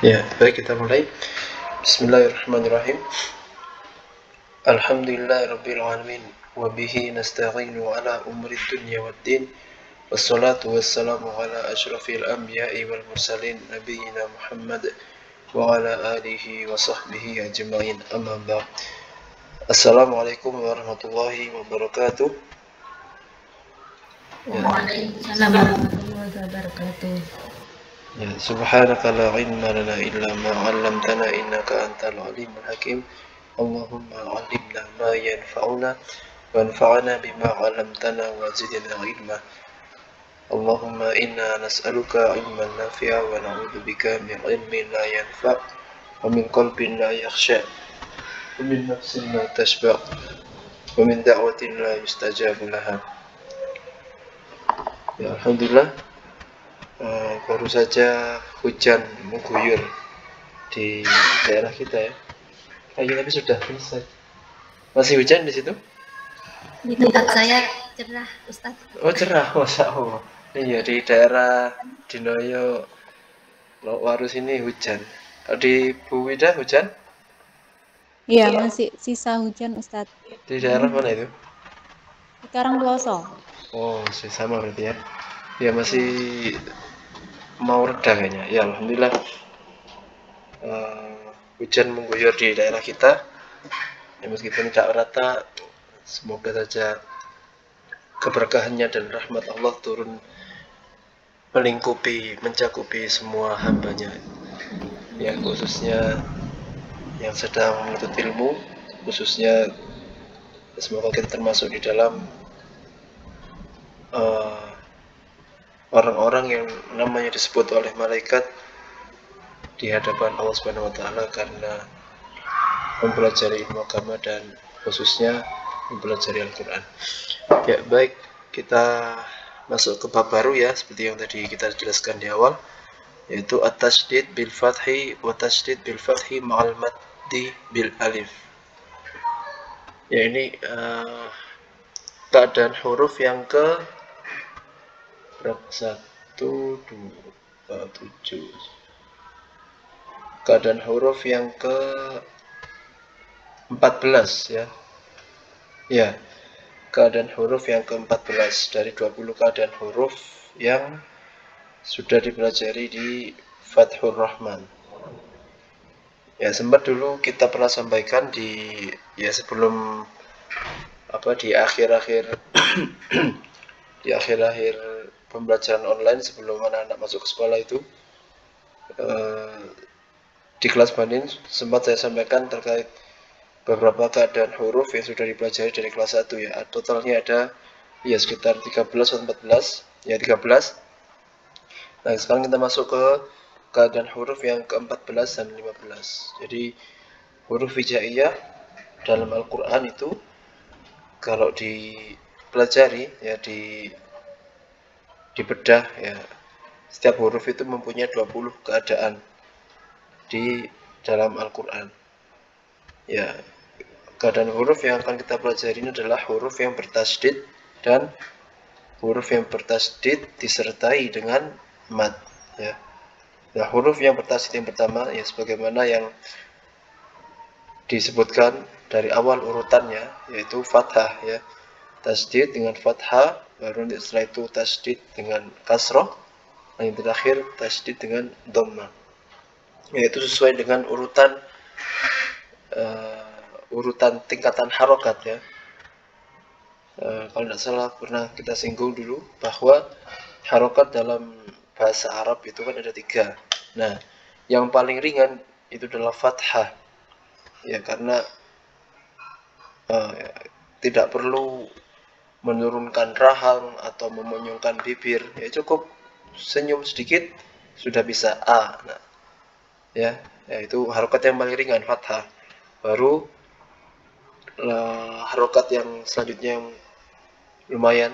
Ya, baik kita mulai. Bismillahirrahmanirrahim. Alhamdulillahirabbil alamin wa bihi nasta'inu ala umuri dunya waddin. Wassalatu wassalamu ala asyrafil anbiya'i wal mursalin nabiyyina Muhammad wa ala alihi wa sahbihi ajma'in. Amma ba'd. Assalamualaikum warahmatullahi wabarakatuh. Waalaikumsalam warahmatullahi wabarakatuh. Ya, subhanaka la ilma lana illa ma 'allamtana innaka antal alimul hakim. Allahumma 'allimna ma yanfa'una wanfa'na bima 'allamtana wa zidna ilma. Allahumma inna nas'aluka ilman nafi'a wa na'udzubika min ilmin la yanfa' wa min qalbin la yakhsha wa min nafsin la tashba' wa min da'watin la yustajabu laha. Ya, alhamdulillah. Baru saja hujan mengguyur di daerah kita ya. Tapi sudah selesai. Masih hujan di situ? Di tempat saya cerah, Ustadz. Oh cerah, masya Allah. Iya di daerah Dinoyo, Waru sini hujan. Di Bu Wida hujan? Iya, masih sisa hujan Ustadz. Di daerah mana itu? Di Karangploso. Oh, sama berarti ya. Ya masih mau reda kayaknya. Ya alhamdulillah. Hujan mengguyur di daerah kita. Ya, meskipun tidak rata, semoga saja keberkahannya dan rahmat Allah turun mencakupi semua hambanya. Ya khususnya yang sedang menuntut ilmu, khususnya semoga kita termasuk di dalam orang-orang yang namanya disebut oleh malaikat di hadapan Allah Subhanahu wa taala karena mempelajari ilmu agama dan khususnya mempelajari Al-Qur'an. Ya, baik, kita masuk ke bab baru ya, seperti yang tadi kita jelaskan di awal, yaitu at-tasydid bil fathi wa tasydid bil fathi ma'al maddi bil alif. Ya, ini keadaan huruf yang ke berapa? 1, 2, 7. Keadaan huruf yang ke 14 ya. Ya, keadaan huruf yang ke-14 dari 20 keadaan huruf yang sudah dipelajari di Fathur Rahman. Ya, sempat dulu kita pernah sampaikan sebelum di akhir-akhir di akhir-akhir pembelajaran online sebelum anak-anak masuk ke sekolah itu, di kelas banding sempat saya sampaikan terkait beberapa keadaan huruf yang sudah dipelajari dari kelas 1 ya. Totalnya ada ya sekitar 13 atau 14, ya 13. Nah, sekarang kita masuk ke keadaan huruf yang ke-14 dan 15. Jadi huruf hijaiyah dalam Al-Qur'an itu kalau dipelajari ya dibedah ya, setiap huruf itu mempunyai 20 keadaan di dalam Al-Qur'an. Ya, keadaan huruf yang akan kita pelajari ini adalah huruf yang bertasydid dan huruf yang bertasydid disertai dengan mad ya. Nah, huruf yang bertasydid yang pertama ya sebagaimana yang disebutkan dari awal urutannya, yaitu fathah ya. Tasydid dengan fathah, baru setelah itu tasydid dengan kasroh, dan yang terakhir tasydid dengan dhammah. Yaitu sesuai dengan urutan tingkatan harokat ya. Kalau tidak salah pernah kita singgung dulu bahwa harokat dalam bahasa Arab itu kan ada 3. Nah, yang paling ringan itu adalah fathah ya, karena tidak perlu menurunkan rahang atau memenyungkan bibir ya, cukup senyum sedikit sudah bisa a. Nah, ya itu harokat yang paling ringan fathah. Baru harokat yang selanjutnya yang lumayan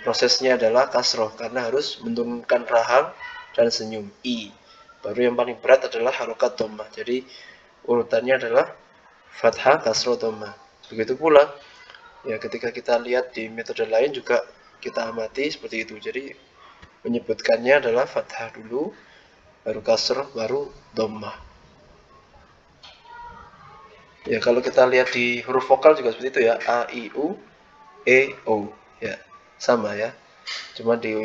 prosesnya adalah kasroh karena harus menurunkan rahang dan senyum i. Baru yang paling berat adalah harokat dhammah. Jadi urutannya adalah fathah, kasroh, dhammah. Begitu pula ya ketika kita lihat di metode lain juga kita amati seperti itu. Jadi menyebutkannya adalah fathah dulu, baru kasroh, baru dhammah. Ya, kalau kita lihat di huruf vokal juga seperti itu ya, A, I, U, E, O. Ya, sama ya. Cuma di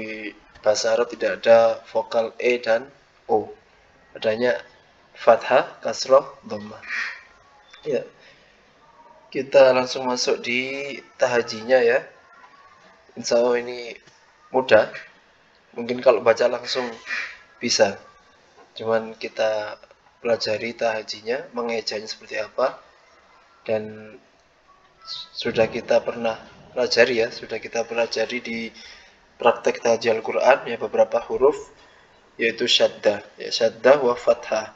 bahasa Arab tidak ada vokal E dan O. Adanya fathah, kasroh, dhammah. Ya, kita langsung masuk di tahajinya ya. Insya Allah ini mudah. Mungkin kalau baca langsung bisa. Cuman kita pelajari tahajinya, mengejanya seperti apa. Dan sudah kita pernah pelajari ya, sudah kita pelajari di praktek tahaji Al-Quran ya, beberapa huruf yaitu syaddah ya, syaddah wa fathah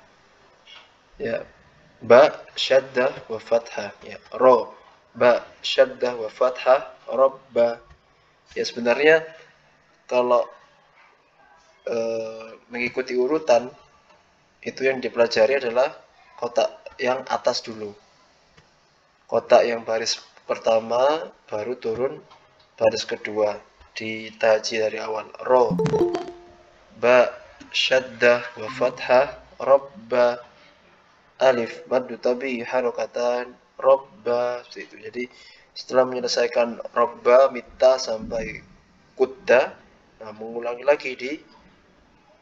ya, ba syaddah wa fathah ya, ro ba syaddah wa fathah, robba ya. Sebenarnya kalau mengikuti urutan itu yang dipelajari adalah kotak yang atas dulu, kotak yang baris pertama baru turun baris kedua di tahaji dari awal. Ro ba syaddah wa fathah, robba alif maddu tabi harokatan, robba seperti itu. Jadi setelah menyelesaikan robba mita sampai kudda, nah mengulangi lagi di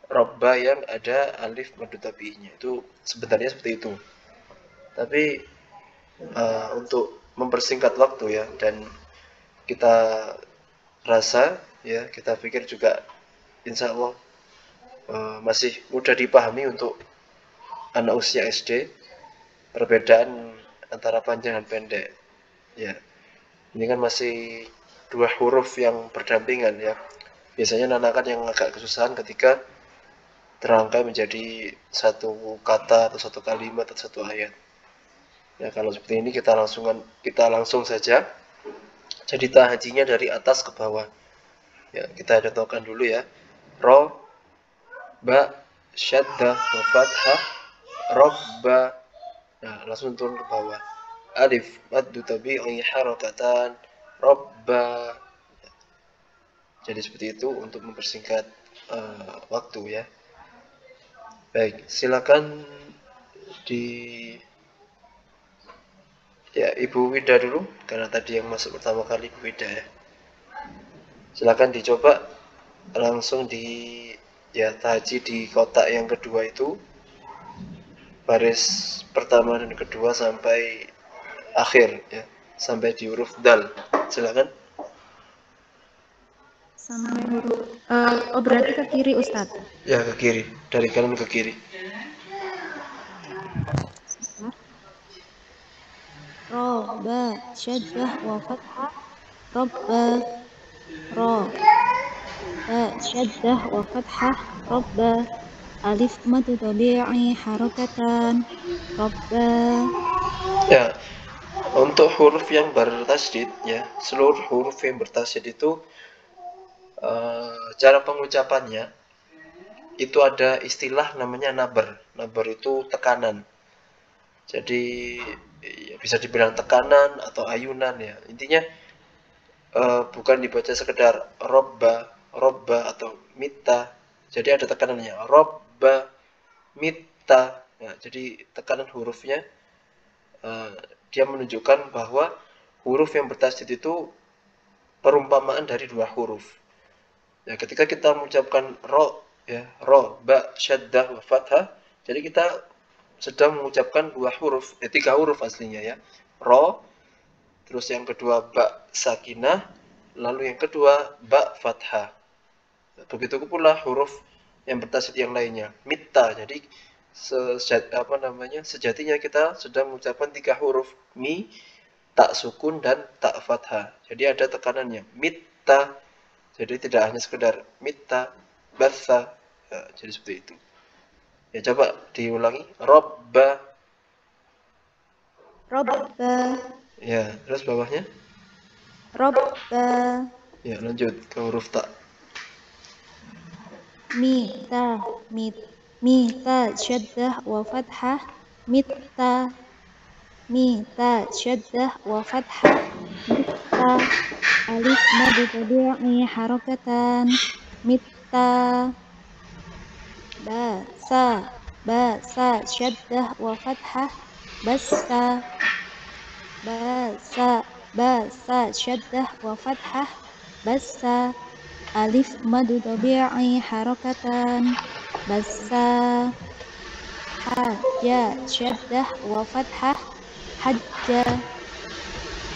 robba yang ada alif maddu tabi'nya. Itu sebenarnya seperti itu. Tapi untuk mempersingkat waktu ya, dan kita rasa ya, kita pikir juga insya Allah masih mudah dipahami untuk anak usia SD, perbedaan antara panjang dan pendek ya. Ini kan masih dua huruf yang berdampingan ya. Biasanya anak-anak yang agak kesusahan ketika terangkai menjadi satu kata atau satu kalimat atau satu ayat ya. Kalau seperti ini kita langsung saja. Jadi tahajinya dari atas ke bawah ya. Kita contohkan dulu ya. Ro ba syaddah wa fathah, robba. Nah, langsung turun ke bawah. Alif maddu tabi'i harakatan, robba. Jadi seperti itu untuk mempersingkat waktu ya. Baik, silakan ya Ibu Wida dulu, karena tadi yang masuk pertama kali Ibu Wida ya. Silakan dicoba langsung tahaji di kotak yang kedua itu, baris pertama dan kedua sampai akhir ya, sampai di huruf dal. Silakan. Sampai huruf berarti ke kiri Ustadz. Ya, ke kiri, dari kanan ke kiri. Ro ba syaddah wa fathah, robba. Ro ba syaddah wa fathah, robba. Alif maddu tabi'i harakatan, robba. Ya, untuk huruf yang bertasydid ya, seluruh huruf yang bertasydid itu cara pengucapannya itu ada istilah namanya nabar. Nabar itu tekanan. Jadi ya, bisa dibilang tekanan atau ayunan ya. Intinya bukan dibaca sekedar robba atau mita. Jadi ada tekanannya, robba, mita. Nah, jadi tekanan hurufnya dia menunjukkan bahwa huruf yang bertasydid itu perumpamaan dari dua huruf. Ya, ketika kita mengucapkan ro ya, ro, ba, syaddah, wa fathah, jadi kita sedang mengucapkan dua huruf, tiga huruf aslinya ya. Ro, terus yang kedua ba sakinah, lalu yang kedua ba fathah. Begitu pula huruf yang bertasydid yang lainnya, mita. Jadi sejatinya kita sedang mengucapkan tiga huruf, mi, tak sukun dan tak fathah. Jadi ada tekanannya, mita. Jadi tidak hanya sekedar mita, batha. Ya, jadi seperti itu. Ya, coba diulangi. Robba. Robba. Ya, terus bawahnya. Robba. Ya, lanjut ke huruf ta. Mita, syaddah wa fathah, mita, syaddah wa fathah, mita, alif maddu tabi'i harakatan, mita. ba sa syaddah wa fathah bassa ba sa syaddah wa fathah bassa alif madu tabi'i harakatan bassa ha ja syaddah wa fathah hajja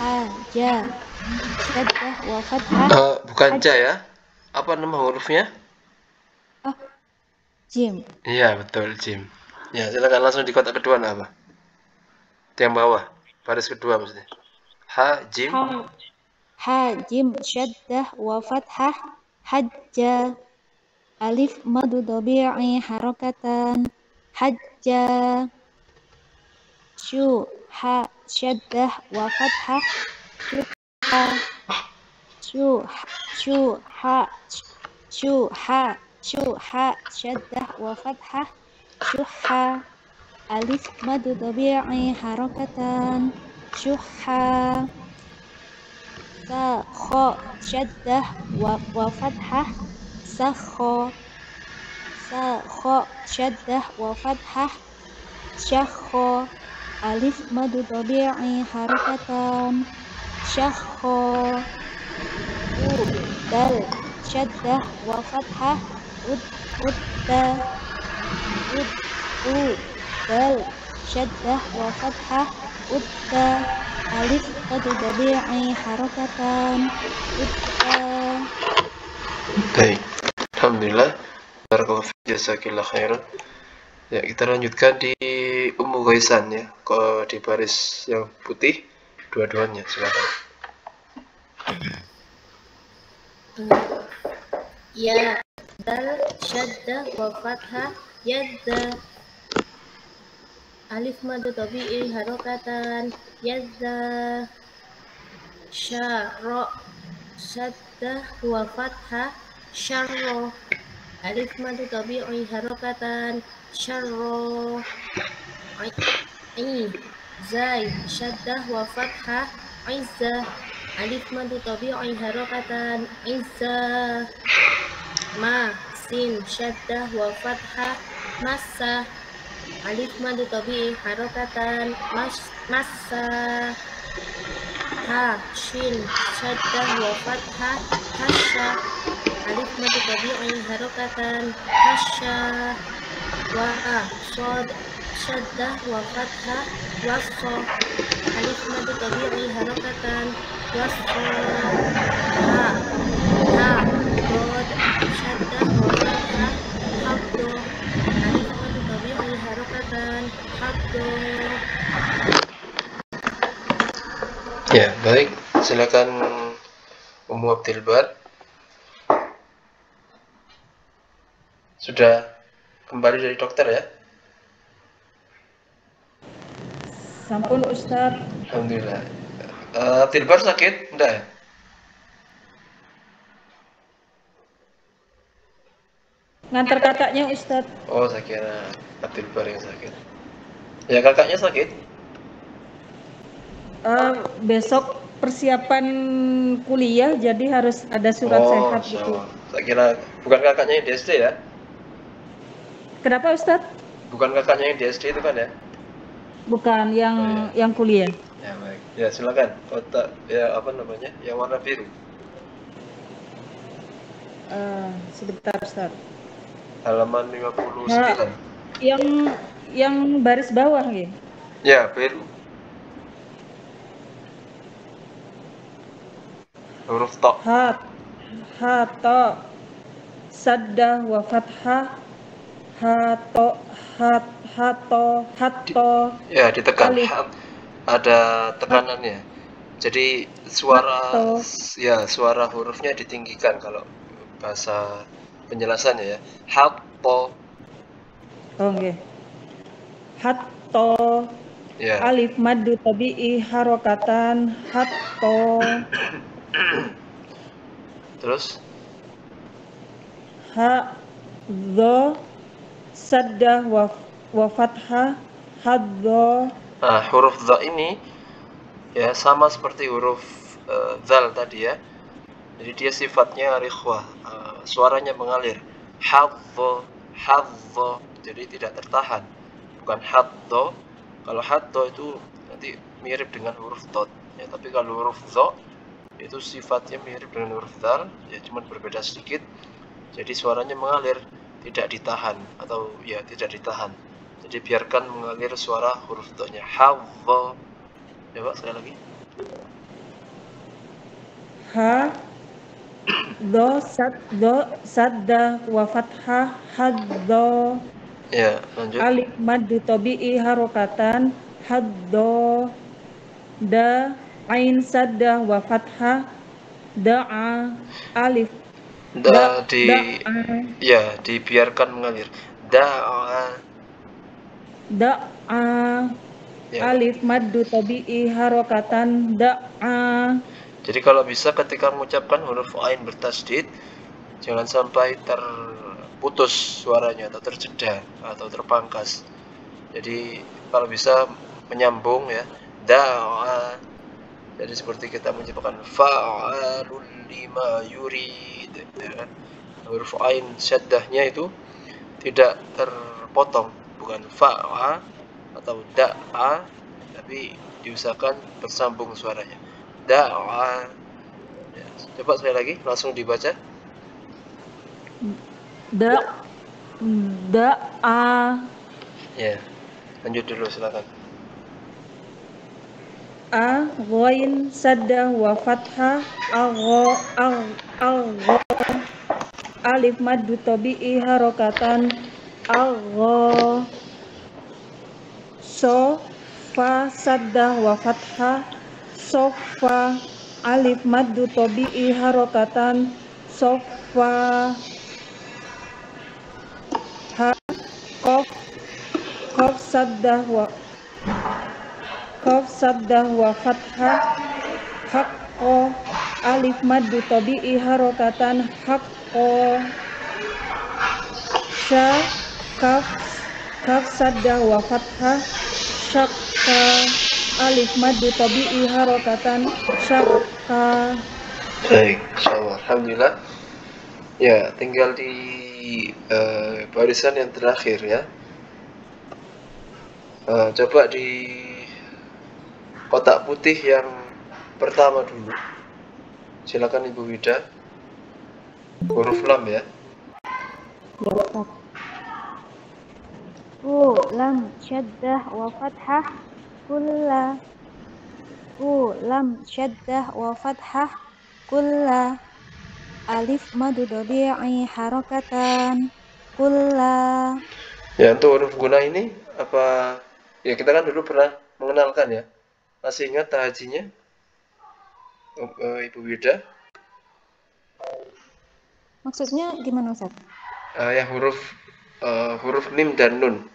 ha ja syaddah wa fathah Bukan ja ya. Apa nama hurufnya? jim. Iya, betul, jim. Ya, silakan langsung di kotak kedua apa? Di yang bawah, baris kedua maksudnya. Ha, jim. Ha jim syaddah wa fathah hajja alif madu tabi'i harakatan hajja syu ha syaddah wa fathah syuha syaddah wa fathah syuha alif madu tabi'i harakatan syuha sakho syaddah wa fathah sakho syaddah wa fathah syakho alif madu tabi'i harakatan syakho dal syaddah wa fathah dal syaddah wa fathah alif madu tabi'i harakatan Baik, alhamdulillah. Barakallahu fiik, jazakillah khairan. Ya, kita lanjutkan di Ummu Ghaisan ya, di baris yang putih dua-duanya, silakan. Ya dal syaddah wa fathah yadda alif madu tabi'i harakatan yadda syarra syaddah wa fathah syarra alif madu tabi'i harakatan syarra zai syaddah wa fathah izza alif madu tabi'i harakatan izza ma sin syaddah wa fathah massa alif madu tabi'i harakatan massa ha shin syaddah wa fathah hasya alif madu tabi'i harakatan hasya wa shad syaddah wa fathah wassa alif madu tabi'i harakatan wassa ha dod syaddah wa fathah habdo alif madu tabi'i harakatan habdo. Ya, baik. Silakan Ummu Abdul Bar. Sudah kembali dari dokter ya? sampun Ustaz. Alhamdulillah. Abdul Bar sakit? Enggak ya? Ngantar kakaknya Ustaz. Oh, saya kira Abdul Bar yang sakit. Ya, kakaknya sakit? Besok persiapan kuliah jadi harus ada surat sehat gitu. Saya kira bukan kakaknya yang di SD ya? Kenapa Ustaz? Bukan kakaknya yang di SD itu kan ya? Bukan yang kuliah. Ya, baik. Ya, silakan. Kotak ya apa namanya? Yang warna biru. Sebentar Ustaz. Halaman 59. Yang baris bawah nggih. Ya, biru. Huruf ta. Ha ta saddah wa fathah hatto Ya, ditekan. Ada tekanannya. Jadi suara hurufnya ditinggikan kalau bahasa penjelasannya ya. Hatto. Oh nggih. Hatto Ya. alif maddu tabi'i harakatan hatto Terus ha dha saddah wa fathah haddo. nah, huruf dha ini ya sama seperti huruf dzal tadi ya. Jadi dia sifatnya rikhwah, suaranya mengalir. Haddo, haddo, jadi tidak tertahan, bukan haddo. Kalau haddo itu nanti mirip dengan huruf dot ya, tapi kalau huruf dho itu sifatnya mirip dengan huruf dal ya, cuma berbeda sedikit. Jadi suaranya mengalir, tidak ditahan, atau ya tidak ditahan. Jadi biarkan mengalir suara huruf dho-nya. Haddo. Coba sekali lagi. Ha, do sadda wa fathah haddo. Ya, lanjut. Alif maddu tabi'i harokatan haddo. Da ain sadda wa fathah da'a. Alif Ya, dibiarkan mengalir. Da'a. Da'a. Ya. Alif maddu tabi'i harokatan da'a. Jadi kalau bisa ketika mengucapkan huruf ain bertasdid, jangan sampai terputus suaranya atau terjeda atau terpangkas. Jadi kalau bisa menyambung ya, da'a. Jadi seperti kita menyebutkan fa'alul lima yurid ya kan? Huruf ain syaddahnya itu tidak terpotong, bukan fa'a atau da'a, tapi diusahakan bersambung suaranya. Da'a. Ya, coba sekali lagi langsung dibaca. Da'a. Ya, lanjut dulu silakan. A ghain sadda wa fathah agho alif maddu tabi'i harokatan agho. So fa sadda wa fathah sofa alif maddu tabi'i harokatan sofa. Ha qaf sadda wa fathah haqqo alif maddu tabi'i harokatan haqqo. Sya kaf sadda wa fathah syakka alif maddu tabi'i harokatan syakka. Baik, insyaallah. Alhamdulillah. Ya, tinggal di barisan yang terakhir ya. Coba di kotak putih yang pertama dulu. Silakan Ibu Wida. Huruf lam ya. Lam syaddah wa fathah kulla. Lam syaddah wa fathah kulla. Alif madu tabi'i harokatan kulla. Ya, untuk huruf guna ini apa ya, kita kan dulu pernah mengenalkan ya. Masih ingat tahajinya? Ibu Wida? Maksudnya gimana Ustaz? Ya huruf mim dan nun.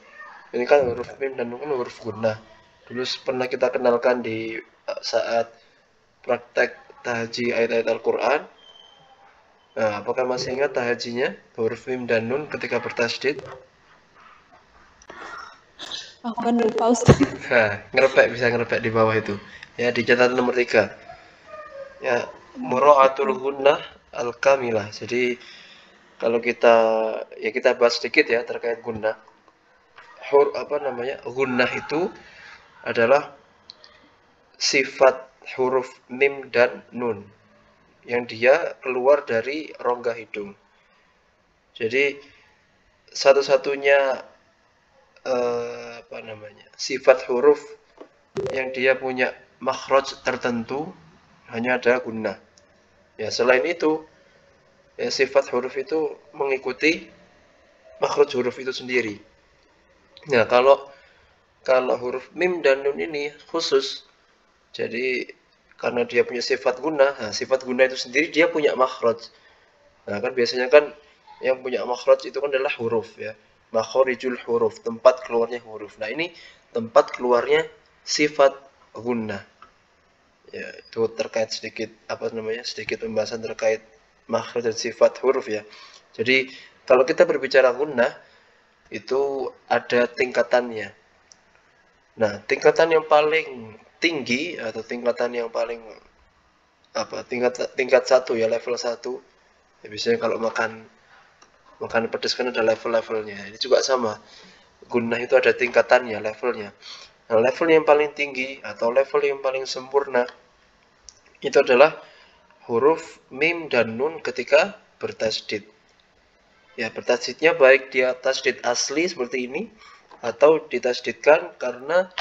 Ini kan huruf mim dan nun kan huruf guna. Dulu pernah kita kenalkan di saat praktek tahaji ayat-ayat Al-Quran. Nah, apakah masih ingat tahajinya huruf mim dan nun ketika bertasydid? Kan lupa Ustaz. Bisa ngerepek di bawah itu. Ya, di catatan nomor 3. Ya, mura'atul gunnah al-kamilah. Jadi kalau kita bahas sedikit ya terkait gunnah. Gunnah itu adalah sifat huruf mim dan nun yang dia keluar dari rongga hidung. Jadi satu-satunya sifat huruf yang dia punya makhraj tertentu hanya ada gunnah. Ya, selain itu ya, sifat huruf itu mengikuti makhraj huruf itu sendiri. Nah, kalau huruf mim dan nun ini khusus, jadi karena dia punya sifat gunnah, sifat gunnah itu sendiri dia punya makhraj. Nah, kan biasanya kan yang punya makhraj itu kan adalah huruf ya. Makharijul huruf, tempat keluarnya huruf. Nah, ini tempat keluarnya sifat gunnah. Ya, itu terkait sedikit sedikit pembahasan terkait makhraj dan sifat huruf ya. Jadi, kalau kita berbicara gunnah itu ada tingkatannya. Nah, tingkatan yang paling tinggi atau tingkatan yang paling tingkat 1 ya, level 1. Ya, biasanya kalau makan Makanan pedas kan ada level-levelnya. Ini juga sama. Gunnah itu ada tingkatannya, levelnya. Nah, level yang paling tinggi atau level yang paling sempurna itu adalah huruf mim dan nun ketika bertasydid. Ya, bertasydidnya baik dia tasydid asli seperti ini atau ditasydidkan karena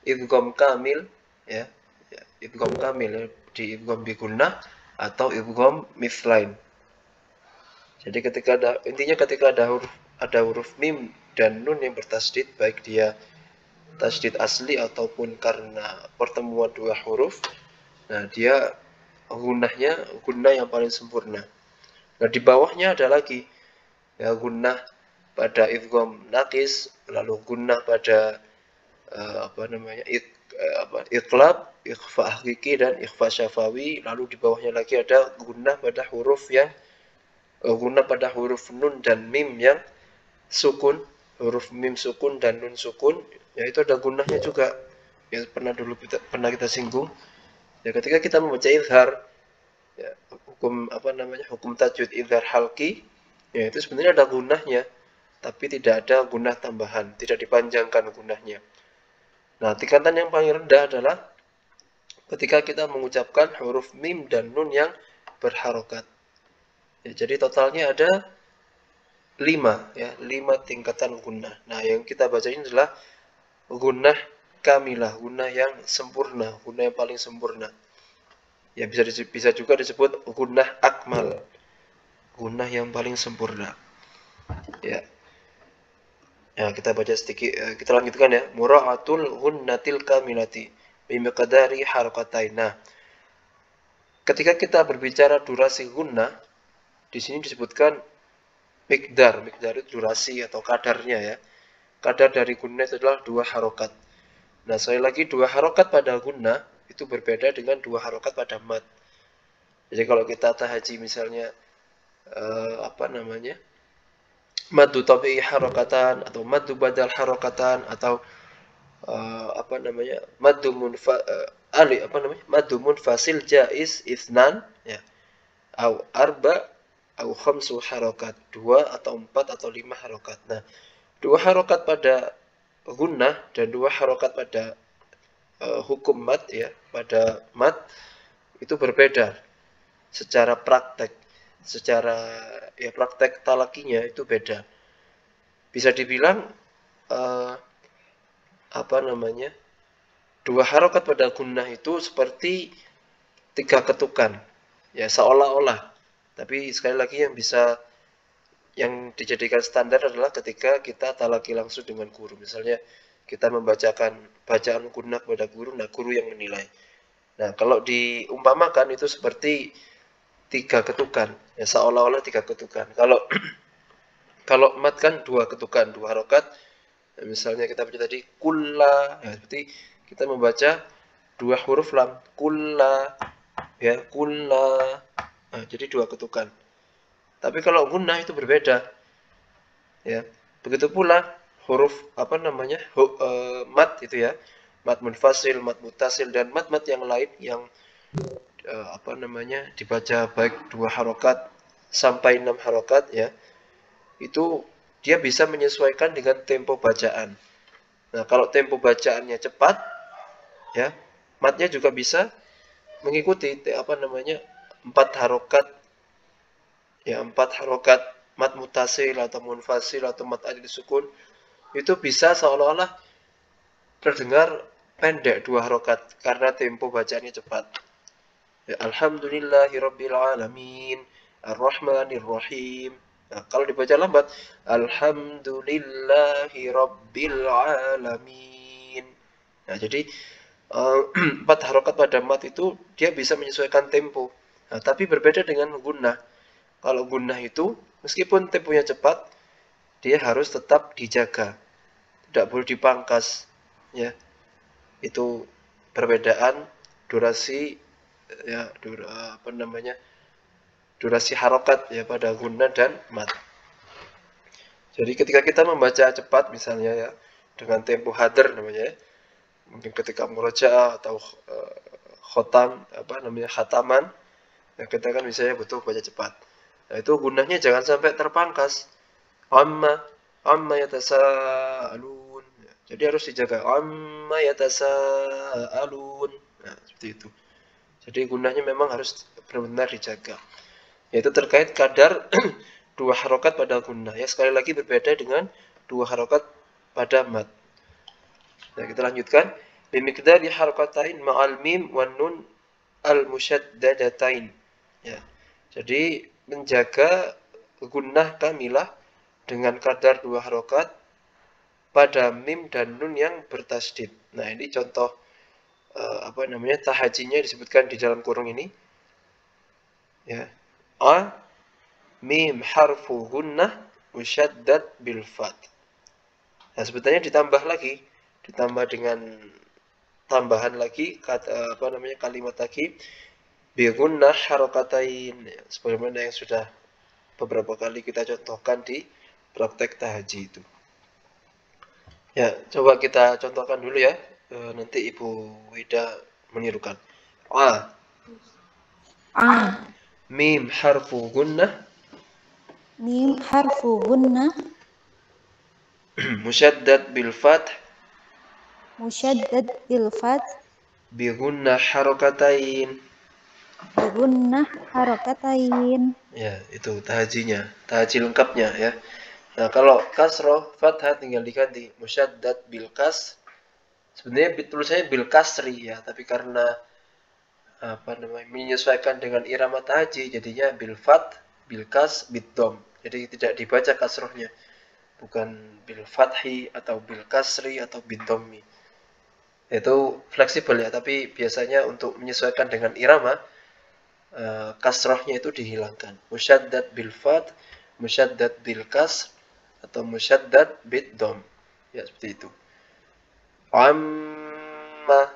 idgham kamil, ya. Idgham kamil ya, di idgham bi gunnah atau idgham mithlain. Jadi intinya ketika ada huruf mim dan nun yang bertasydid baik dia tasydid asli ataupun karena pertemuan dua huruf, nah dia gunnah yang paling sempurna. Nah, di bawahnya ada lagi ya gunnah pada idgham naqis, lalu gunnah pada iqlab, ikhfa hakiki dan ikhfa syafawi, lalu di bawahnya lagi ada gunnah pada huruf nun dan mim yang sukun, huruf mim sukun dan nun sukun, yaitu ada gunnahnya juga. Ya, pernah kita singgung. Ya, ketika kita membaca izhar, ya, hukum tajwid izhar halqi, ya itu sebenarnya ada gunnahnya, tapi tidak ada gunnah tambahan, tidak dipanjangkan gunnahnya. Nah, tingkatan yang paling rendah adalah ketika kita mengucapkan huruf mim dan nun yang berharokat. Ya, jadi totalnya ada 5 tingkatan gunnah. Nah, yang kita baca ini adalah gunnah kamilah, gunnah yang sempurna, gunnah yang paling sempurna. Ya, bisa juga disebut gunnah akmal, gunnah yang paling sempurna. Ya. Ya, kita baca sedikit, kita lanjutkan ya. Mura'atul gunnatil kamilati bimiqdari harakatain. Nah, ketika kita berbicara durasi gunnah, di sini disebutkan miqdar itu durasi atau kadarnya ya. Kadar dari gunnah itu adalah 2 harokat. Nah, sekali lagi 2 harokat pada gunnah itu berbeda dengan 2 harokat pada mat. Jadi kalau kita tahaji misalnya maddu tabi'i harokatan atau maddu badal harokatan atau maddu munfasil jaiz itsnan ya. Au arba au khamsu harokat, 2 atau 4 atau 5 harokat. Nah, 2 harokat pada gunnah dan 2 harokat pada hukum mat ya, pada mat itu berbeda secara praktek. Praktek talakinya itu beda. Bisa dibilang 2 harokat pada gunnah itu seperti 3 ketukan. Ya, seolah-olah. Tapi sekali lagi yang dijadikan standar adalah ketika kita talaki langsung dengan guru. Misalnya kita membacakan bacaan gunnah kepada guru, nah guru yang menilai. Nah, kalau diumpamakan itu seperti 3 ketukan, ya seolah-olah 3 ketukan. Kalau mat kan 2 ketukan, 2 harokat. Nah, misalnya kita baca tadi kulla, ya seperti kita membaca 2 huruf lam, kulla, ya kulla. Nah, jadi 2 ketukan. Tapi kalau gunnah itu berbeda. Ya. Begitu pula huruf mat itu ya. Mat munfasil, mat mutasil dan mat-mat yang lain yang dibaca baik 2 harokat sampai 6 harokat ya. Itu dia bisa menyesuaikan dengan tempo bacaan. Nah, kalau tempo bacaannya cepat ya, matnya juga bisa mengikuti 4 harokat ya, 4 harokat mat mutasil atau munfasil atau mat adil sukun itu bisa seolah-olah terdengar pendek 2 harokat karena tempo bacaannya cepat. Ya, alhamdulillahirabbil alamin arrahmanirrahim. Nah, kalau dibaca lambat alhamdulillahirabbil alamin. Nah, jadi 4 harokat pada mat itu dia bisa menyesuaikan tempo. Nah, tapi berbeda dengan gunnah. Kalau gunnah itu meskipun temponya cepat, dia harus tetap dijaga. Tidak boleh dipangkas ya. Itu perbedaan durasi ya, durasi harokat ya pada gunnah dan mat. Jadi ketika kita membaca cepat misalnya ya dengan tempo hadr namanya ya, mungkin ketika murojaah atau khataman, ya kita kan misalnya butuh baca cepat. Nah, itu gunnahnya jangan sampai terpangkas. amma yatasaalun. Jadi harus dijaga. Amma yatasaalun. Nah, seperti itu. Jadi gunnahnya memang harus benar-benar dijaga. Yaitu terkait kadar dua harokat pada gunnah. Ya, sekali lagi berbeda dengan dua harokat pada mad. Nah, kita lanjutkan. Bimiqdari harokatain ma'al mim wan nun al-musyaddadatain. Ya. Jadi menjaga gunnah kamilah dengan kadar dua harokat pada mim dan nun yang bertasdid. Nah, ini contoh tahajinya disebutkan di dalam kurung ini. Ya. A mim harfu gunnah musyaddad bil fat. Nah, sebetulnya ditambah dengan tambahan lagi kalimat lagi bi gunnah harokatain, sebagaimana yang sudah beberapa kali kita contohkan di praktek tahaji itu. Ya, coba kita contohkan dulu ya. Nanti Ibu Wida menirukan. A mim harfu gunnah Mim harfu gunnah musyaddad bil fath musyaddad bil fath bi gunnah harokatain. bi gunnah harokatain. Ya, itu tahajinya, tahaji lengkapnya ya. Nah, kalau kasroh fathah tinggal diganti musyaddad bil kas. Sebenarnya tulisannya bil kasri ya, tapi karena menyesuaikan dengan irama tahaji jadinya bil fath, bil kas, bid dom. Jadi tidak dibaca kasrohnya. Bukan bil fathi atau bil kasri atau bid dommi. Itu fleksibel ya, tapi biasanya untuk menyesuaikan dengan irama kasrohnya itu dihilangkan. Musyaddad bil fath, musyaddad bil kas, atau musyaddad bid dom. Ya, seperti itu. Amma.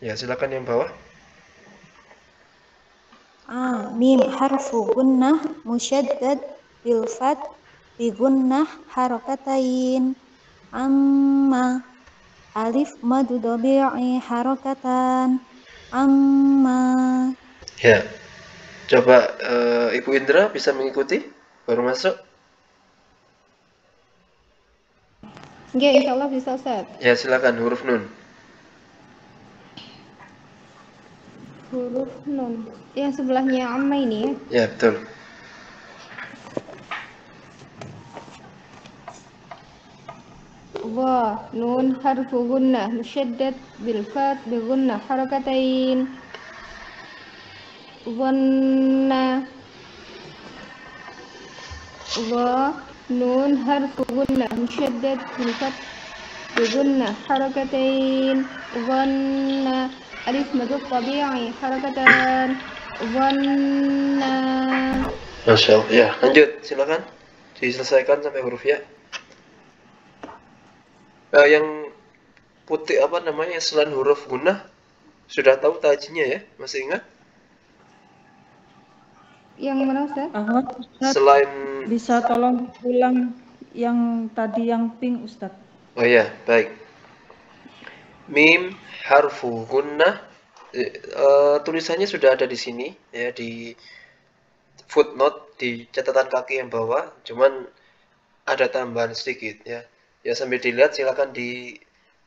Ya, silakan yang bawah. Mim harfu gunnah musyaddad bil fath bi gunnah harokatain. Amma alif madu dobi'i harokatan. Amma. Ya, coba Ibu Indra bisa mengikuti baru masuk. Ya, insya Allah bisa, Ustaz. Ya, silakan huruf nun. Huruf nun. Yang sebelahnya amma ini ya. Ya, betul. Wa nun harfu gunnah musyaddad bil fath bi gunnah harakatain. Wanna. Wa nun harfu gunnah musyaddad bil fath bi gunnah harakatain. Wanna alif mad tabi'i harakatan. Wanna. Masya Allah. Ya, lanjut. Silakan. Diselesaikan sampai huruf ya. Yang putih yang selain huruf gunnah sudah tahu tahajinya ya? Masih ingat? Yang mana, Ustaz? Selain Bisa tolong ulang yang tadi yang pink, Ustaz. Oh ya, baik. Mim harfu gunnah, tulisannya sudah ada di sini ya, di footnote di catatan kaki yang bawah, cuman ada tambahan sedikit ya. Ya, sambil dilihat silakan di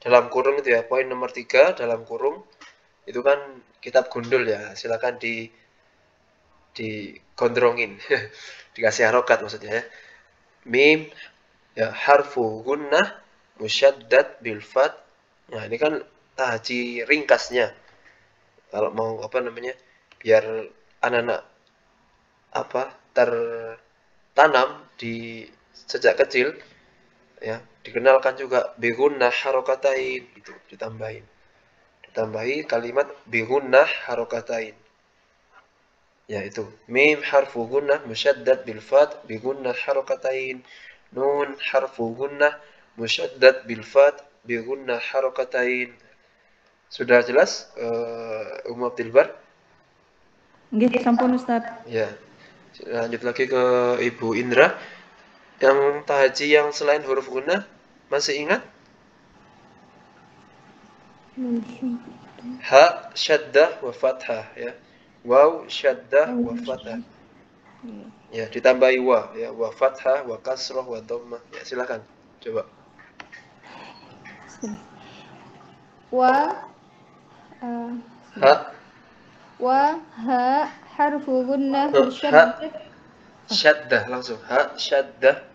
dalam kurung itu ya, poin nomor 3 dalam kurung itu kan kitab gundul ya, silakan digondrongin dikasih harokat maksudnya ya. Mim ya harfu gunnah musyaddad bil fath. Nah, ini kan tahaji ringkasnya. Kalau mau biar anak-anak tertanam di sejak kecil ya, dikenalkan juga bi gunnah harokatain, itu ditambahi kalimat bi gunnah harokatain. Ya, itu mim harfu gunnah musyaddad bil fath bi gunnah harokatain. Nun harfu gunnah musyaddad bil fath bi gunnah harokatain. Sudah jelas Abdul Bar? Nggih, sampun, Ustaz. Ya. Lanjut lagi ke Ibu Indra. Yang tahaji yang selain huruf gunnah masih ingat? Ha syaddah wa fathah ya. Waw syaddah wa fathah. Ya, ditambahi wa, ya, wa fathah, wa kasroh, wa dhammah. Ya, silakan. Coba. Wa Ha, ha harfu gunnah ha, musyaddat. syaddah langsung. Ha, syaddah.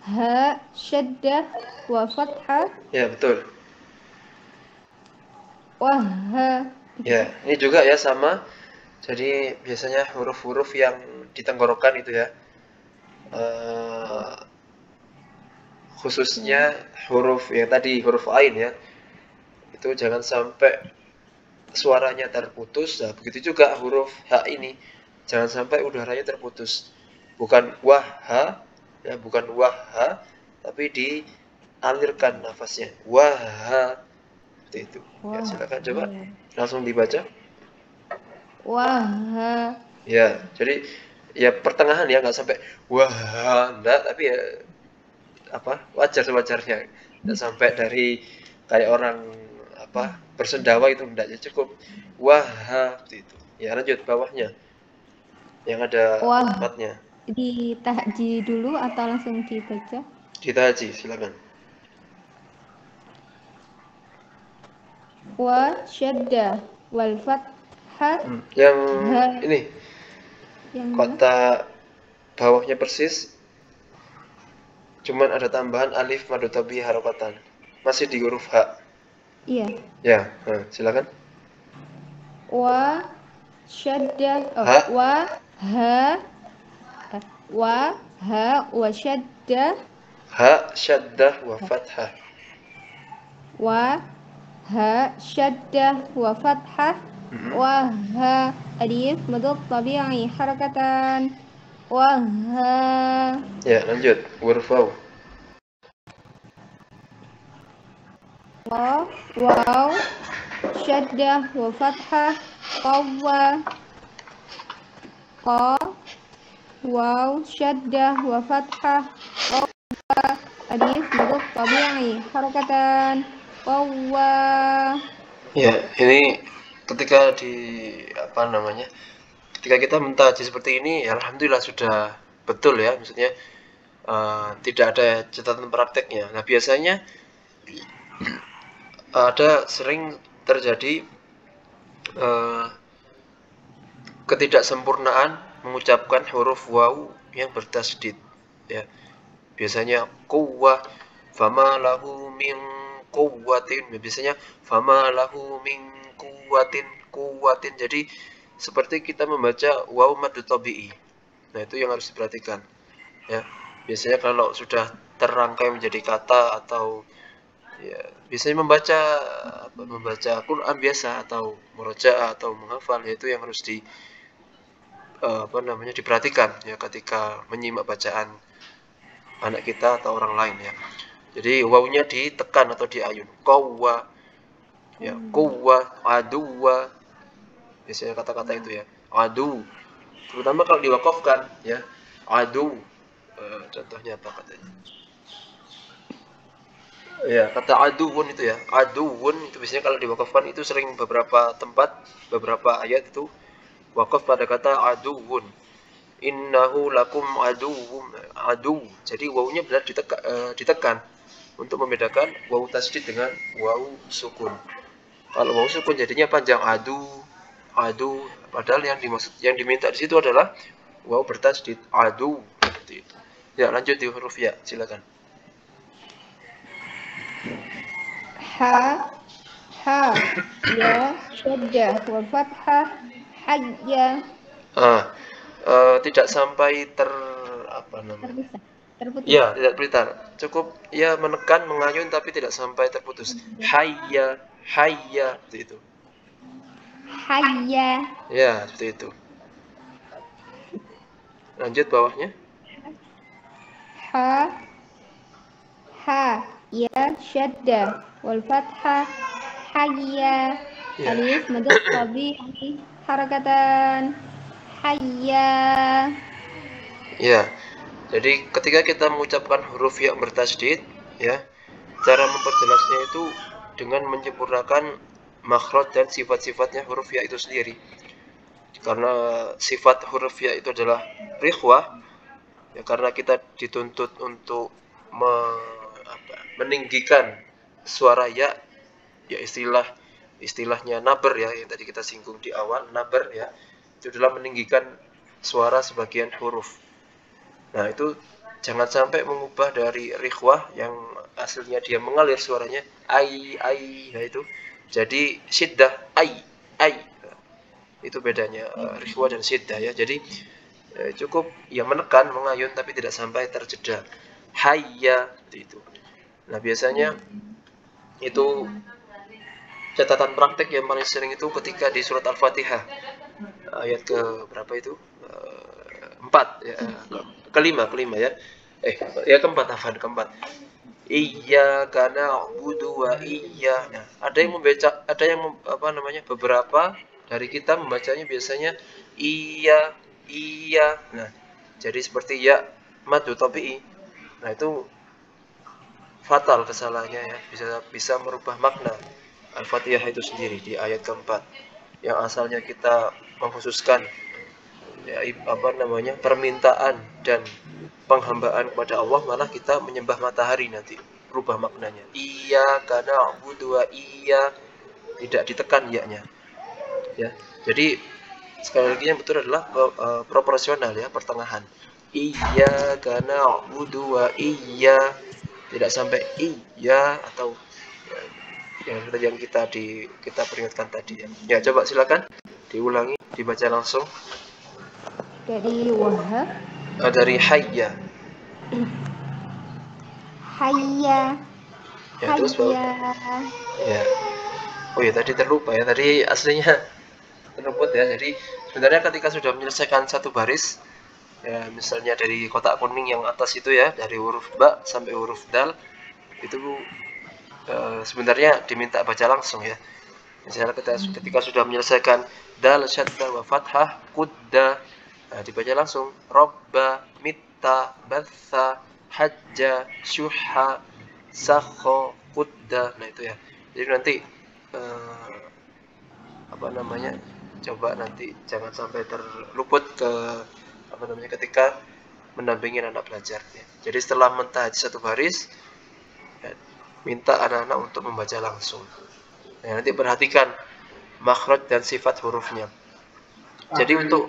Ha syaddah wa fathah Ya, betul. wa ha. Ya, ini juga ya sama. Jadi biasanya huruf-huruf yang ditenggorokan itu ya. Khususnya huruf yang tadi huruf ain ya. Itu jangan sampai suaranya terputus. Nah, begitu juga huruf H ini. Jangan sampai udaranya terputus. Bukan wah ha, ya bukan wah ha, tapi dialirkan nafasnya. Wah ha. Seperti itu. Ya, silakan coba langsung dibaca. Wah ha. Ya, jadi ya pertengahan ya, nggak sampai wah enggak, tapi ya apa wajar sewajarnya, nggak sampai dari kayak orang apa bersendawa itu enggak, ya cukup wah seperti itu. Ya, lanjut bawahnya yang ada Wah. tempatnya. Ditahji dulu atau langsung dibaca? Ditaji, silakan. Wa syaddah wal fathah. Yang Ha. ini Yang mana? kota bawahnya persis, cuman ada tambahan alif madu tabi harokatan, masih di huruf H. Iya. Ya, silakan. Wa syaddah Ha. wa ha wa syaddah Ha syaddah wa fathah. wa ha syaddah wa fathah wa ha alif madud tabi'i harakatan wa ha. Ya, lanjut huruf waw. Waw syaddah wa fathah qawwa waw syaddah wa fathah qawwa alif madud tabi'i harakatan qawwa. Ya, ini ketika ketika kita mentaji seperti ini, ya alhamdulillah sudah betul ya, maksudnya tidak ada catatan prakteknya. Nah, biasanya ada sering terjadi ketidaksempurnaan mengucapkan huruf waw yang bertasydid ya. Biasanya quwwah, fama lahu min quwwatin, biasanya fama lahu min quwwatin. Jadi seperti kita membaca waw mad tabi'i. Nah, itu yang harus diperhatikan ya. Biasanya kalau sudah terangkai menjadi kata atau ya biasanya membaca Quran biasa atau murojaah atau menghafal, yaitu yang harus diperhatikan ya ketika menyimak bacaan anak kita atau orang lain ya. Jadi wawunya ditekan atau diayun. Qawwa ya, quwwa, aduwa. Biasanya kata-kata itu ya. Adu. Terutama kalau diwakafkan ya. Adu. Contohnya apa katanya? Ya, kata aduwun itu ya. Aduwun itu biasanya kalau diwakafkan itu sering beberapa tempat, beberapa ayat itu wakaf pada kata aduwun. Innahu lakum aduwwum, adu. Jadi wawunya benar ditekan untuk membedakan wawu tasydid dengan wawu sukun. Kalau wawu sukun jadinya panjang adu. Padahal yang diminta di situ adalah wawu bertasydid adu. Seperti itu. Ya, lanjut di huruf ya, silakan. Ha ya syaddah wa fathah hayya. Tidak sampai terputus. Ya, tidak berputar. Cukup ya menekan, mengayun, tapi tidak sampai terputus. Hayya seperti itu. Hayya. Ya, seperti itu. Lanjut bawahnya. Ha ya syaddah wal fathah hayya. Alif madud tabi'i harakatan hayya. Ya. Jadi ketika kita mengucapkan huruf yang bertasydid ya, cara memperjelasnya itu dengan menyempurnakan makhraj dan sifat-sifatnya huruf ya itu sendiri. karena sifat huruf ya itu adalah rikhwah, ya karena kita dituntut untuk meninggikan suara ya, ya istilahnya naber ya, yang tadi kita singgung di awal, naber ya, itu adalah meninggikan suara sebagian huruf. Nah itu jangan sampai mengubah dari rikhwah yang aslinya dia mengalir suaranya ai, ya itu jadi syiddah ai. Itu bedanya rikhwah dan syiddah ya. Jadi cukup ya menekan, mengayun, tapi tidak sampai terjeda. Hayya itu. Nah biasanya itu catatan praktek yang paling sering itu ketika di surat Al-Fatihah ayat ke berapa itu? 4 ya, kelima ya. Ya keempat, keempat. Iyyaka na'budu wa iya. Nah, ada yang membaca, ada yang beberapa dari kita membacanya biasanya iya. Nah, jadi seperti ya madu tabi'i. Nah, itu fatal kesalahannya ya, bisa merubah makna Al-Fatihah itu sendiri di ayat keempat. Yang asalnya kita mengkhususkan ya, permintaan dan penghambaan kepada Allah, malah kita menyembah matahari, nanti berubah maknanya. Iya karena dua iya, tidak ditekan ya-nya ya. Jadi sekali lagi yang betul adalah proporsional ya, pertengahan. Iya karena dua iya, tidak sampai iya atau yang kita peringatkan tadi ya. Ya coba silakan diulangi, dibaca langsung. Dari Wahab. Dari hayya. Hayya. Ya, terus Hayya. Ya. Oh ya, tadi terlupa ya. Tadi aslinya terluput ya. Jadi sebenarnya ketika sudah menyelesaikan satu baris, ya misalnya dari kotak kuning yang atas itu ya, dari huruf ba sampai huruf dal, itu sebenarnya diminta baca langsung ya. Misalnya ketika sudah menyelesaikan dal, syadda, wa fathah, kudda, nah, dibaca langsung robba, mitta, batha, hajja, syuha, sakho, kudda. Nah itu ya. Jadi nanti coba nanti jangan sampai terluput ketika mendampingi anak belajar ya. Jadi setelah mentahaj satu baris ya, minta anak-anak untuk membaca langsung. Nah, nanti perhatikan makhraj dan sifat hurufnya. Jadi untuk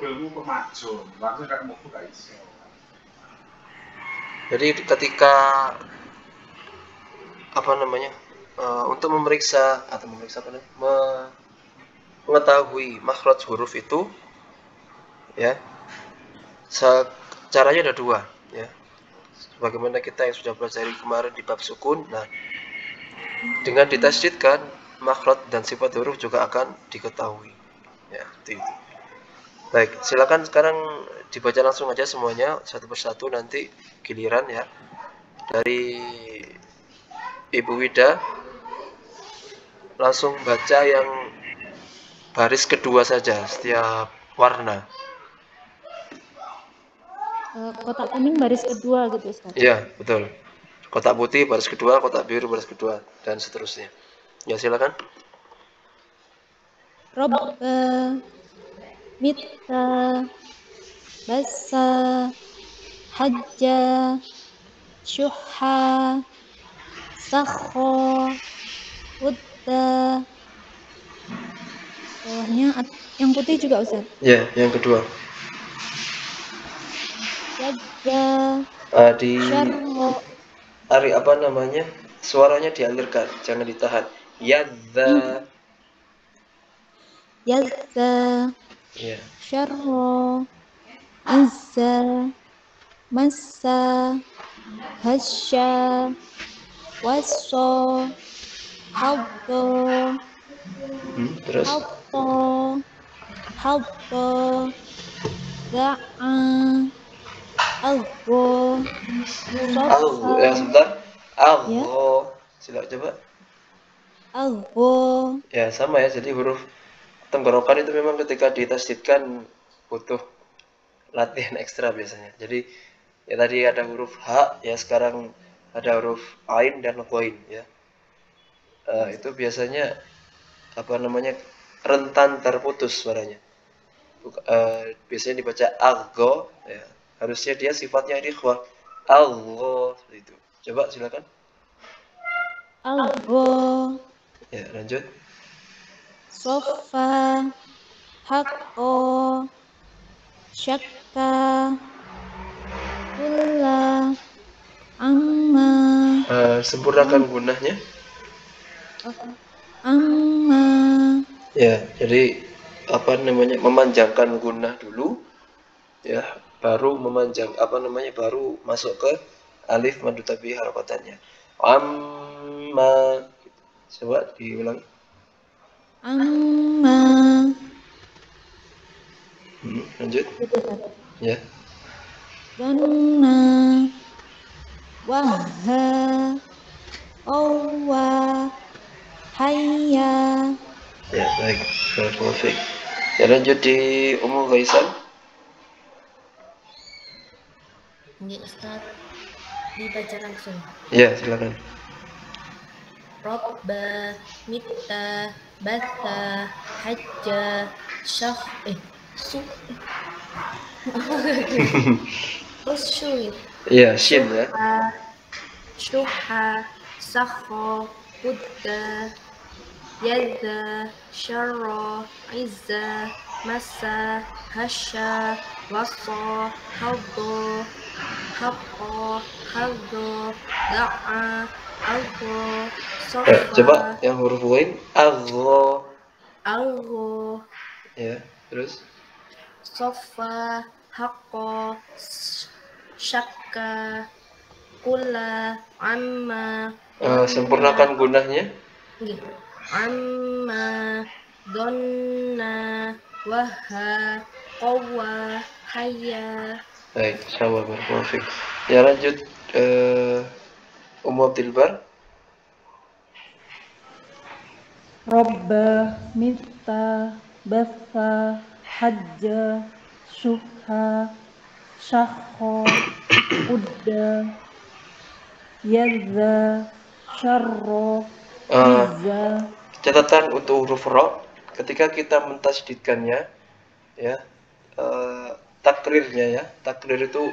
ketika untuk memeriksa mengetahui makhraj huruf itu ya, caranya ada dua ya. Bagaimana kita yang sudah belajar kemarin di bab sukun. Nah, dengan ditasydidkan, makhraj dan sifat huruf juga akan diketahui ya, itu. Baik, silakan sekarang dibaca langsung aja semuanya satu persatu, nanti giliran ya. Dari Ibu Wida langsung baca yang baris kedua saja setiap warna. Kotak kuning baris kedua gitu Ustaz. Iya, betul. Kotak putih baris kedua, kotak biru baris kedua, dan seterusnya. Ya, silakan. Robba, mitta, basa, hajja, syuha, sakho, udda. Bawahnya yang putih juga Ustaz. Ya, yang kedua. Yadda, Di syarro. Suaranya dialirkan, jangan ditahan. Yadza. Yazza, Ya. syarro, izza, massa, hasya, wasso, habdo, Terus habdo, da'a, algo, sofa. sebentar. Algo. Silakan coba. Algo. Ya, sama ya. Jadi huruf tenggorokan itu memang ketika ditasydidkan butuh latihan ekstra biasanya. Jadi ya tadi ada huruf H, ya sekarang ada huruf Ain dan Ghain ya. Itu biasanya rentan terputus suaranya. biasanya dibaca algo, ya. Harusnya dia sifatnya ikhwah. Allah seperti itu. Coba silakan. Algo, Ya, lanjut. Sofa, hako, syakka, kulla, amma, Sempurnakan gunahnya. amma, Ya, jadi apa namanya? Memanjangkan gunah dulu, ya, baru baru masuk ke alif madu tabi'i harakatannya. Amma. Coba diulangi. amma, Lanjut. Ya. donna, waha, owa, hayya, Ya, baik. Perfect. Ya, lanjut di Ummu Ghaisal. Nggih Ustaz, dibaca langsung. Ya, silakan. Robba, mitta, batha, hajja, syah, su, usyui, Iya, shin ya. syuha, sakho, hudda, yadda, syarra, izza, masa, hasya, wasa, haddo, haqqo, haddo, da'a, algo, Coba sofa, yang huruf wain. Algo. algo, Ya, terus. sofa, haqqo, syakka, kula, amma, Sempurnakan gunahnya. nggih, amma, donna, waha, qawa, hayya. Baik, sama perfect. Ya, lanjut Ummu Abdul Bar. Robba, Mitta, Batha, Hajja, Syuha, Syakho, Udda, Yadza, Syarro, Izza. Catatan untuk huruf ro, ketika kita mentasydidkannya, ya, takrirnya ya, takrir itu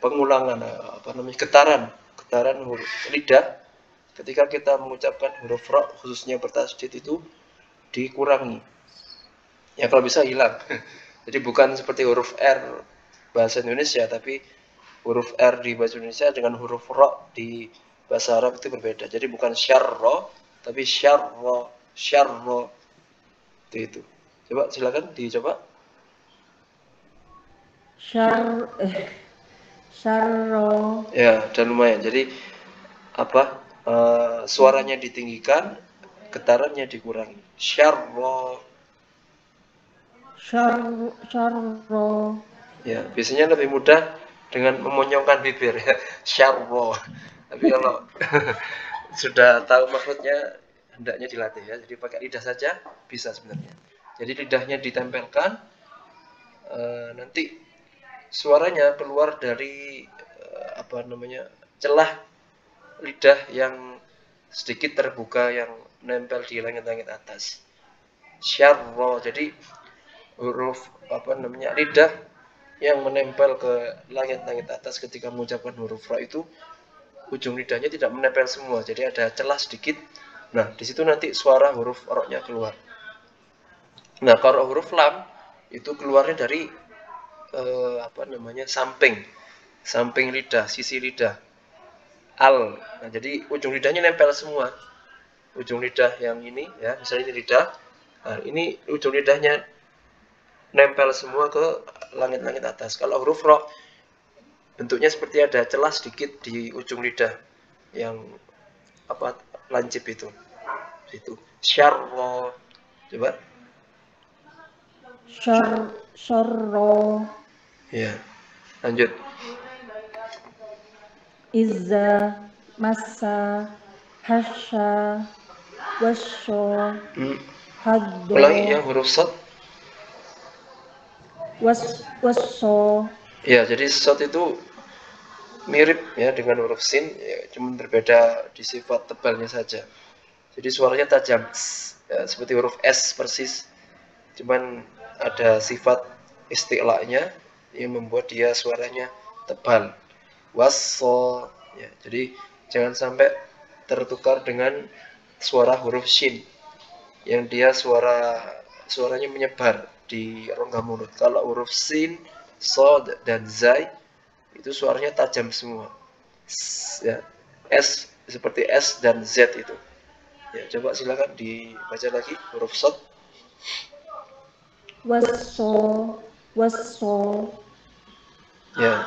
pengulangan, getaran huruf lidah. Ketika kita mengucapkan huruf ro, khususnya bertasydid itu dikurangi. Ya kalau bisa hilang. Jadi bukan seperti huruf R bahasa Indonesia, tapi huruf R di bahasa Indonesia dengan huruf ro di bahasa Arab itu berbeda. Jadi bukan syarro, tapi syarro itu. Coba silakan dicoba. Syarro. Ya, dan lumayan. Jadi suaranya ditinggikan, getarannya dikurangi. Syarro. Syarro. Ya, biasanya lebih mudah dengan memonyongkan bibir ya. Syarro. Tapi kalau sudah tahu maksudnya, hendaknya dilatih ya. Jadi pakai lidah saja bisa sebenarnya. Jadi lidahnya ditempelkan, nanti suaranya keluar dari celah lidah yang sedikit terbuka yang nempel di langit-langit atas. Syarro. Jadi huruf lidah yang menempel ke langit-langit atas ketika mengucapkan huruf ra itu ujung lidahnya tidak menempel semua, jadi ada celah sedikit. Nah, di situ nanti suara huruf ro-nya keluar. Nah, kalau huruf lam itu keluarnya dari samping lidah, sisi lidah. Nah, jadi ujung lidahnya nempel semua. Ujung lidah yang ini ya, misalnya ini lidah. Nah, ini ujung lidahnya nempel semua ke langit-langit atas. Kalau huruf ro bentuknya seperti ada celah sedikit di ujung lidah yang lancip itu. Syarro. Coba. Syarro. Ya. Lanjut. Izza, Masa, Hasya, Wasyo, Haddo. Ulangi yang huruf shad. Wasso. Ya, jadi shad itu mirip ya dengan huruf sin, ya, cuma berbeda di sifat tebalnya saja. Jadi suaranya tajam, ya, seperti huruf S persis. cuman ada sifat isti'la'nya yang membuat dia suaranya tebal. Wasso, ya, jadi jangan sampai tertukar dengan suara huruf shin yang dia suaranya menyebar di rongga mulut. Kalau huruf sin, sod, dan zai itu suaranya tajam semua. Ya, S seperti S dan Z itu. Ya, coba silakan dibaca lagi huruf sod. Wasso, wasso. Ya,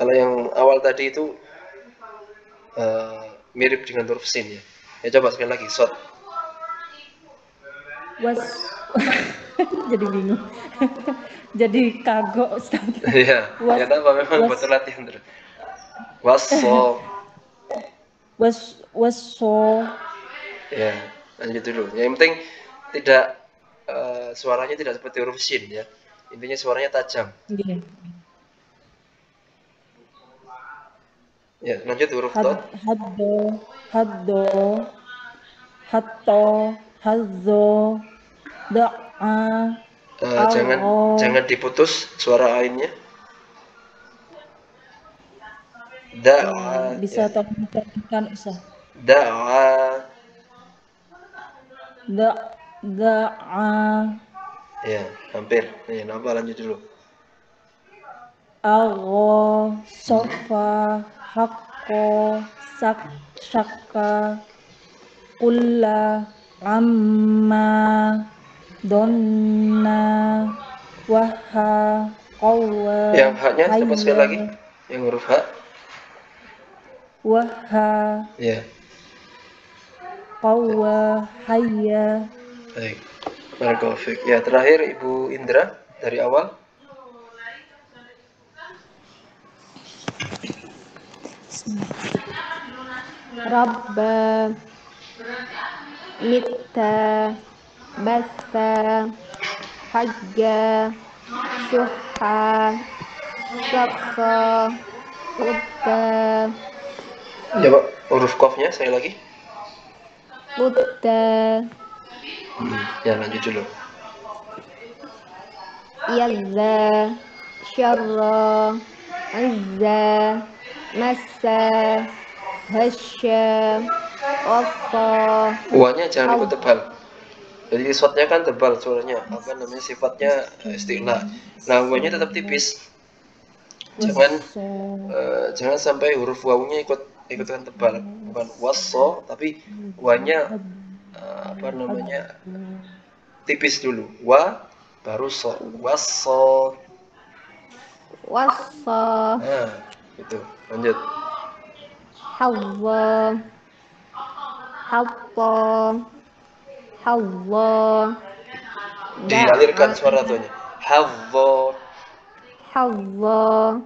kalau yang awal tadi itu mirip dengan huruf sin ya. Ya coba sekali lagi sod. Was. Jadi bingung. Jadi kagok Ustaz. Iya, ya apa memang butuh latihan terus. Wasso. Wasso. Ya, lanjut dulu. Yang penting tidak suaranya tidak seperti huruf shin ya. Intinya suaranya tajam. Iya. Ya, lanjut huruf to. Haddo, hatto, hazzo, da'a. Jangan diputus suara ainnya. Da'a. Bisa Ya. tolong diterangkan Ustaz. Da'a. Da'a. Ya, hampir. Ya, apa lanjut dulu. Agho, sofa, hakko, syakka, kulla, amma, donna, waha, qawwa. Yang haknya coba sekali lagi. Yang huruf H. Waha. Ya. Qawwa, hayya. Baik. Barakallahu fiik. Ya, terakhir Ibu Indra dari awal. Rabba, mitta, basta, hajja, syuha, syakka, utta, Coba huruf qafnya saya lagi. utta, Ya, lanjut dulu. yadza, syarra, azza, massa, hasya, waffa. Uanya jangan ikut tebal. Jadi shotnya kan tebal suaranya. Apa namanya sifatnya istilah. Nah, uanya tetap tipis. Jangan sampai huruf wawunya ikutan tebal. Bukan wasso, tapi uanya apa namanya tipis dulu. Wa baru so. Wasso. Wassa, Nah, itu. Lanjut. Hawwa, Hatta, Hawwa, Dialirkan suara tuanya. Hadzo. Hawwa,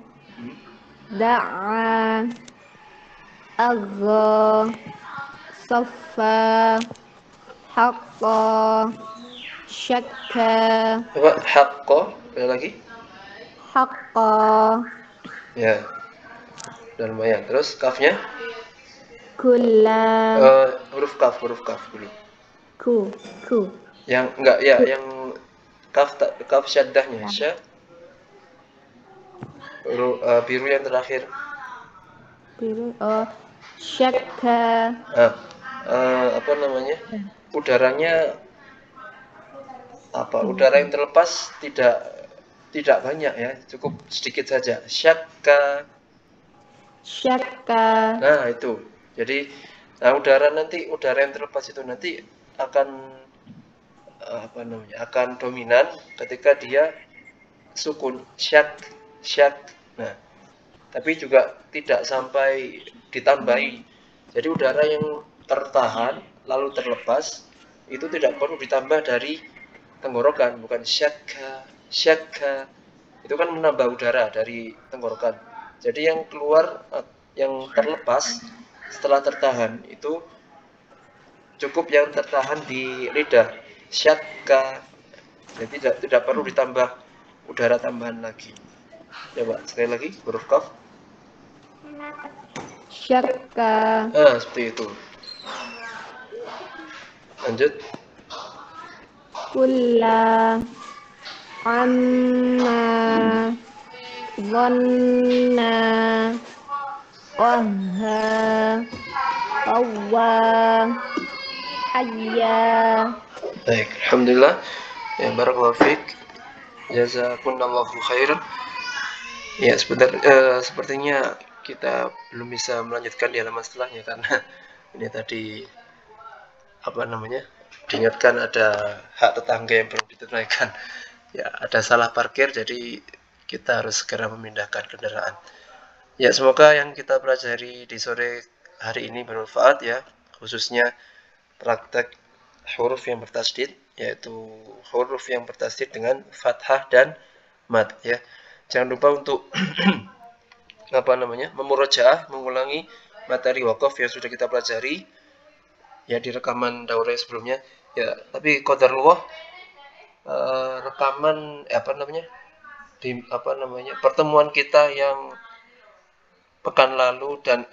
Da'a, Agha, Saffa, Haqqa, Syakka, Coba haqqo, sekali lagi. Haqqa, Ya. Dan lumayan. Terus kafnya? Kulla, Huruf kaf dulu. Ku, Yang enggak ya, yang kaf syaddahnya. Sya. Biru yang terakhir. biru, Syakka, Apa namanya? Udaranya apa? Udara yang terlepas tidak banyak ya, cukup sedikit saja. Syakka. Nah, itu. Jadi udara yang terlepas itu nanti akan apa namanya? Akan dominan ketika dia sukun syak. Nah, tapi juga tidak sampai ditambahi. Jadi udara yang tertahan lalu terlepas itu tidak perlu ditambah dari tenggorokan, bukan syakka. Itu kan menambah udara dari tenggorokan. Jadi yang keluar yang terlepas setelah tertahan itu cukup yang tertahan di lidah, syakka. Jadi tidak perlu ditambah udara tambahan lagi. Coba sekali lagi huruf kaf. Syakka, Seperti itu. Lanjut. Kulla, amma dhanna waha qawwa hayya. Baik, alhamdulillah. Ya, barakallahu fiik. Jazakumullahu khairan. Ya, sepertinya kita belum bisa melanjutkan di halaman setelahnya karena ini tadi diingatkan ada hak tetangga yang belum ditunaikan. Ya, ada salah parkir, jadi kita harus segera memindahkan kendaraan. Ya, semoga yang kita pelajari di sore hari ini bermanfaat ya, khususnya praktek huruf yang bertasydid, yaitu huruf yang bertasydid dengan fathah dan mad ya. Jangan lupa untuk memurojaah, mengulangi materi waqaf yang sudah kita pelajari ya di rekaman daurah sebelumnya ya. Tapi qadarullah rekaman pertemuan kita yang pekan lalu dan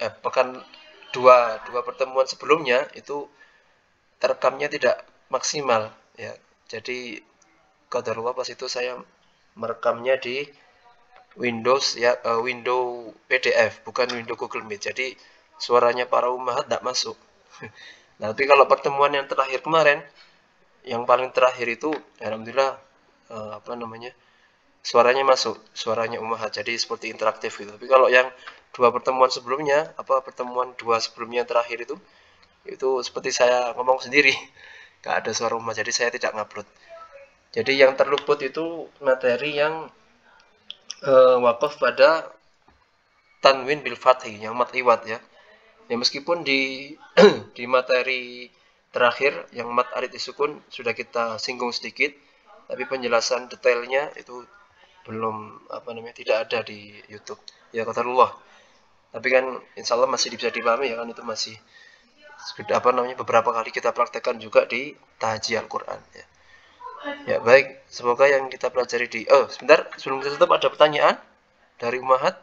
dua pertemuan sebelumnya itu terekamnya tidak maksimal ya. Jadi qadarullah pas itu saya merekamnya di Windows ya, window PDF bukan window Google Meet. Jadi suaranya para ummahat tidak masuk. Nah, tapi kalau pertemuan yang terakhir kemarin, yang paling terakhir itu alhamdulillah suaranya masuk, suaranya ummahat. Jadi seperti interaktif gitu. Tapi kalau yang dua pertemuan sebelumnya, pertemuan dua sebelumnya terakhir itu seperti saya ngomong sendiri. Gak ada suara ummahat. Jadi saya tidak ngupload. Jadi yang terluput itu materi yang waqaf pada tanwin bil fathi yang mat liwat ya. Ya meskipun di di materi terakhir yang mat arid disukun sudah kita singgung sedikit, tapi penjelasan detailnya itu belum tidak ada di YouTube. Ya qadarullah. Tapi kan insya Allah masih bisa dipahami ya kan, itu masih beberapa kali kita praktekkan juga di tahji Al-Qur'an ya. Ya baik, semoga yang kita pelajari di sebentar sebelum kita tutup ada pertanyaan dari ummahat.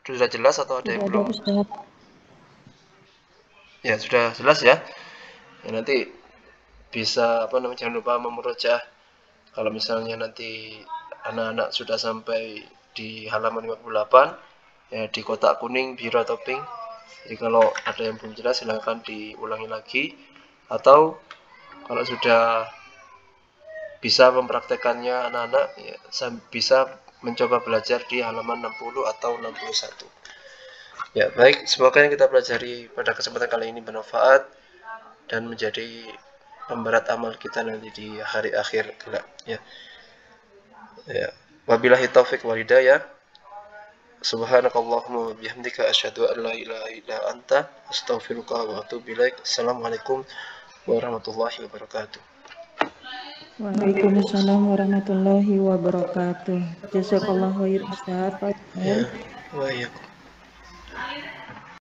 Sudah jelas atau ada yang belum? Ya sudah jelas ya. Ya nanti bisa jangan lupa memurojaah. Kalau misalnya nanti anak-anak sudah sampai di halaman 58 ya, di kotak kuning, biru atau pink. Jadi kalau ada yang belum jelas silahkan diulangi lagi, atau kalau sudah bisa mempraktekannya anak-anak ya, bisa mencoba belajar di halaman 60 atau 61. Ya baik, semoga yang kita pelajari pada kesempatan kali ini bermanfaat dan menjadi pemberat amal kita nanti di hari akhir kelak ya. Ya, wabillahi taufik wal hidayah. Subhanakallahumma wa bihamdika asyhadu an la ilaha illa anta astaghfiruka wa atubu ilaik. Assalamualaikum warahmatullahi wabarakatuh. Waalaikumsalam warahmatullahi wabarakatuh. Jazakallahu khairan Ustaz. Ya, wa iyyakum.